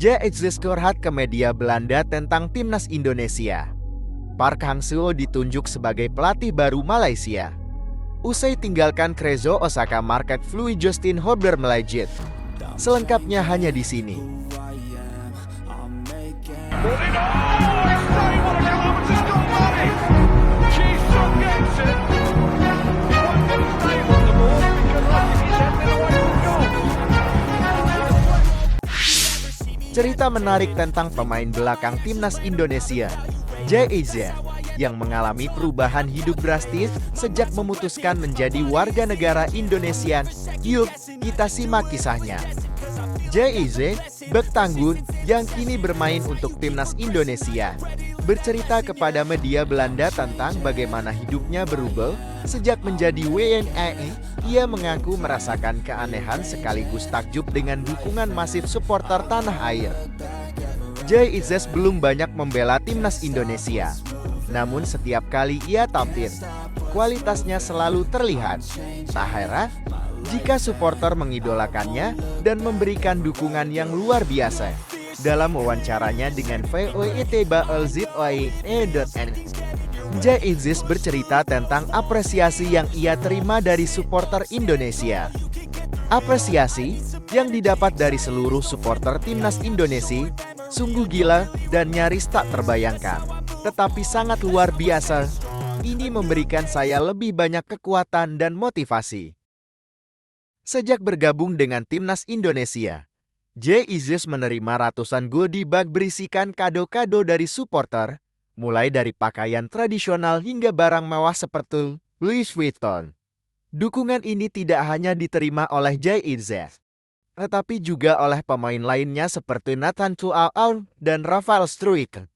Jay-Z curhat ke media Belanda tentang timnas Indonesia. Park Hang-seo ditunjuk sebagai pelatih baru Malaysia. Usai tinggalkan Krezo Osaka Market Flui Justin Hobler melejit. Selengkapnya hanya di sini. Cerita menarik tentang pemain belakang timnas Indonesia, Jay-Z, yang mengalami perubahan hidup drastis sejak memutuskan menjadi warga negara Indonesia. Yuk, kita simak kisahnya. Jay-Z, bek tanggun, yang kini bermain untuk timnas Indonesia, bercerita kepada media Belanda tentang bagaimana hidupnya berubah sejak menjadi WNI. Ia mengaku merasakan keanehan sekaligus takjub dengan dukungan masif supporter tanah air. Jay-Z belum banyak membela timnas Indonesia, namun setiap kali ia tampil, kualitasnya selalu terlihat. Tak heran jika supporter mengidolakannya dan memberikan dukungan yang luar biasa. Dalam wawancaranya dengan voetbalzoi.n, Jay-Z bercerita tentang apresiasi yang ia terima dari supporter Indonesia. Apresiasi yang didapat dari seluruh supporter timnas Indonesia sungguh gila dan nyaris tak terbayangkan, tetapi sangat luar biasa. Ini memberikan saya lebih banyak kekuatan dan motivasi. Sejak bergabung dengan timnas Indonesia, Jay-Z menerima ratusan goodie bag berisikan kado-kado dari supporter, mulai dari pakaian tradisional hingga barang mewah seperti Louis Vuitton. Dukungan ini tidak hanya diterima oleh Jay-Z, tetapi juga oleh pemain lainnya seperti Nathan Tuaon dan Rafael Struijk.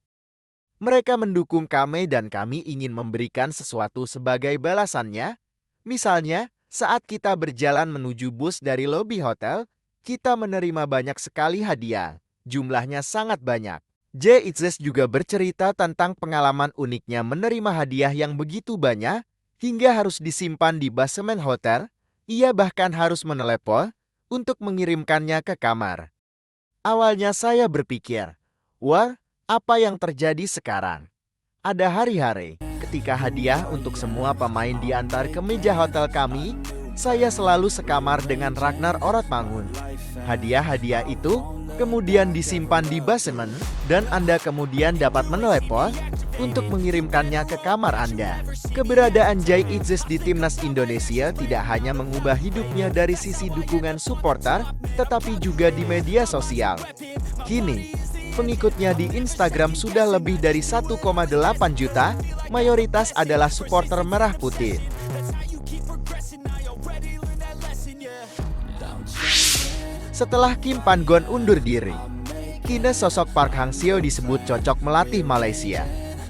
Mereka mendukung kami dan kami ingin memberikan sesuatu sebagai balasannya. Misalnya, saat kita berjalan menuju bus dari lobi hotel, kita menerima banyak sekali hadiah. Jumlahnya sangat banyak. Jay-Z juga bercerita tentang pengalaman uniknya menerima hadiah yang begitu banyak, hingga harus disimpan di basemen hotel. Ia bahkan harus menelepon untuk mengirimkannya ke kamar. Awalnya saya berpikir, wah, apa yang terjadi sekarang? Ada hari-hari ketika hadiah untuk semua pemain diantar ke meja hotel kami. Saya selalu sekamar dengan Ragnar Orotmangun. Hadiah-hadiah itu kemudian disimpan di basemen dan Anda kemudian dapat menelepon untuk mengirimkannya ke kamar Anda. Keberadaan Jay-Z di timnas Indonesia tidak hanya mengubah hidupnya dari sisi dukungan supporter, tetapi juga di media sosial. Kini, pengikutnya di Instagram sudah lebih dari 1,8 juta, mayoritas adalah supporter merah putih. Setelah Kim Pan-gon undur diri, kini sosok Park Hang-seo disebut cocok melatih Malaysia.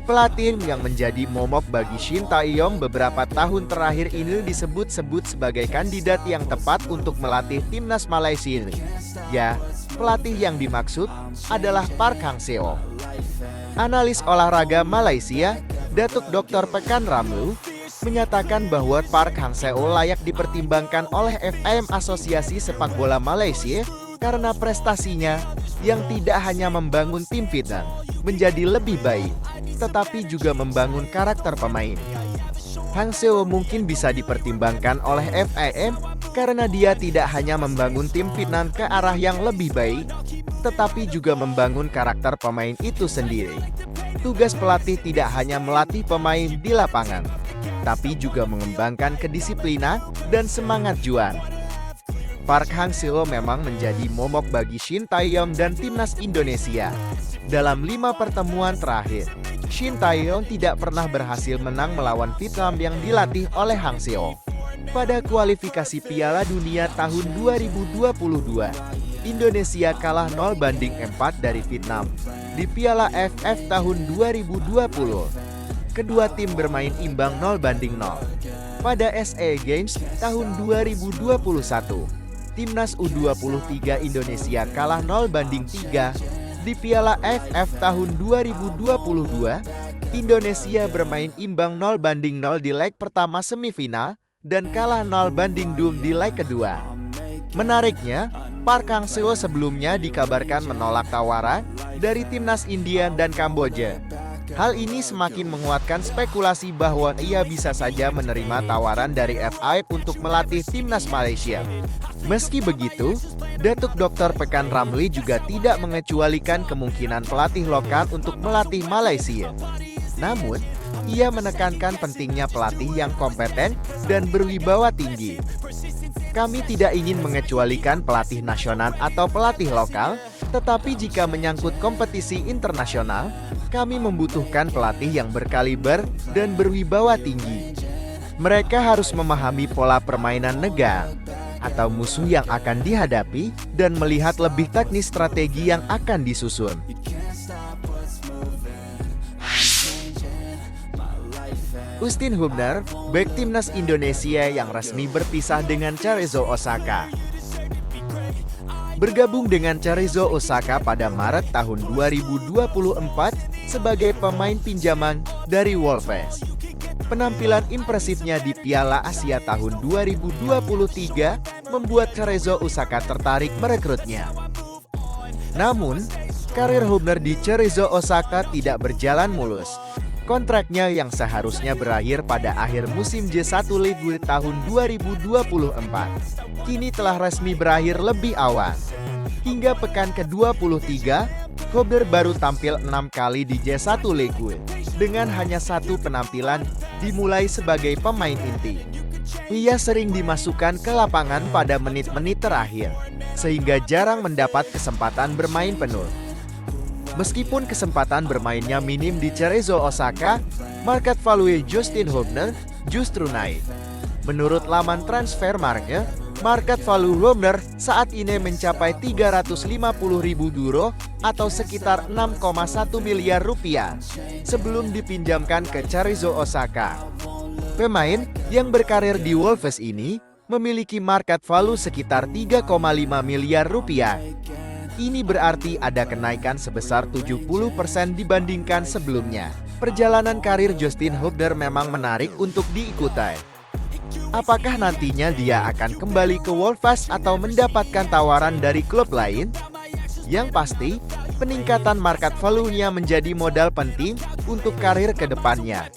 Pelatih yang menjadi momok bagi Shin Tae-yong beberapa tahun terakhir ini disebut-sebut sebagai kandidat yang tepat untuk melatih timnas Malaysia. Ya, pelatih yang dimaksud adalah Park Hang-seo. Analis olahraga Malaysia, Datuk Dr. Pekan Ramlu, menyatakan bahwa Park Hang-seo layak dipertimbangkan oleh FIM Asosiasi Sepak Bola Malaysia karena prestasinya yang tidak hanya membangun tim Vietnam menjadi lebih baik, tetapi juga membangun karakter pemain. Hang-seo mungkin bisa dipertimbangkan oleh FIM karena dia tidak hanya membangun tim Vietnam ke arah yang lebih baik, tetapi juga membangun karakter pemain itu sendiri. Tugas pelatih tidak hanya melatih pemain di lapangan, tapi juga mengembangkan kedisiplinan dan semangat juang. Park Hang-seo memang menjadi momok bagi Shin Tae-yong dan timnas Indonesia. Dalam 5 pertemuan terakhir, Shin Tae-yong tidak pernah berhasil menang melawan Vietnam yang dilatih oleh Hang-seo. Pada kualifikasi Piala Dunia tahun 2022, Indonesia kalah 0-4 dari Vietnam. Di Piala AFF tahun 2020, kedua tim bermain imbang 0-0. Pada SEA Games tahun 2021, timnas U23 Indonesia kalah 0-3. Di Piala AFF tahun 2022, Indonesia bermain imbang 0-0 di leg pertama semifinal dan kalah 0-2 di leg kedua. Menariknya, Park Hang-seo sebelumnya dikabarkan menolak tawaran dari timnas India dan Kamboja. Hal ini semakin menguatkan spekulasi bahwa ia bisa saja menerima tawaran dari FA untuk melatih timnas Malaysia. Meski begitu, Datuk Dr. Pekan Ramlee juga tidak mengecualikan kemungkinan pelatih lokal untuk melatih Malaysia. Namun, ia menekankan pentingnya pelatih yang kompeten dan berwibawa tinggi. Kami tidak ingin mengecualikan pelatih nasional atau pelatih lokal, tetapi jika menyangkut kompetisi internasional, kami membutuhkan pelatih yang berkaliber dan berwibawa tinggi. Mereka harus memahami pola permainan negara atau musuh yang akan dihadapi dan melihat lebih teknis strategi yang akan disusun. Justin Hubner, bek timnas Indonesia yang resmi berpisah dengan Cerezo Osaka. Bergabung dengan Cerezo Osaka pada Maret tahun 2024 sebagai pemain pinjaman dari Wolves. Penampilan impresifnya di Piala Asia tahun 2023 membuat Cerezo Osaka tertarik merekrutnya. Namun, karir Hubner di Cerezo Osaka tidak berjalan mulus. Kontraknya yang seharusnya berakhir pada akhir musim J1 Liga tahun 2024, kini telah resmi berakhir lebih awal. Hingga pekan ke-23, Hubner baru tampil 6 kali di J1 Liga, dengan hanya 1 penampilan dimulai sebagai pemain inti. Ia sering dimasukkan ke lapangan pada menit-menit terakhir, sehingga jarang mendapat kesempatan bermain penuh. Meskipun kesempatan bermainnya minim di Cerezo Osaka, market value Justin Hubner justru naik. Menurut laman Transfermarkt, market value Hubner saat ini mencapai 350.000 euro atau sekitar 6,1 miliar rupiah sebelum dipinjamkan ke Cerezo Osaka. Pemain yang berkarir di Wolves ini memiliki market value sekitar 3,5 miliar rupiah. Ini berarti ada kenaikan sebesar 70% dibandingkan sebelumnya. Perjalanan karir Justin Hubner memang menarik untuk diikuti. Apakah nantinya dia akan kembali ke Wolves atau mendapatkan tawaran dari klub lain? Yang pasti, peningkatan market value-nya menjadi modal penting untuk karir ke depannya.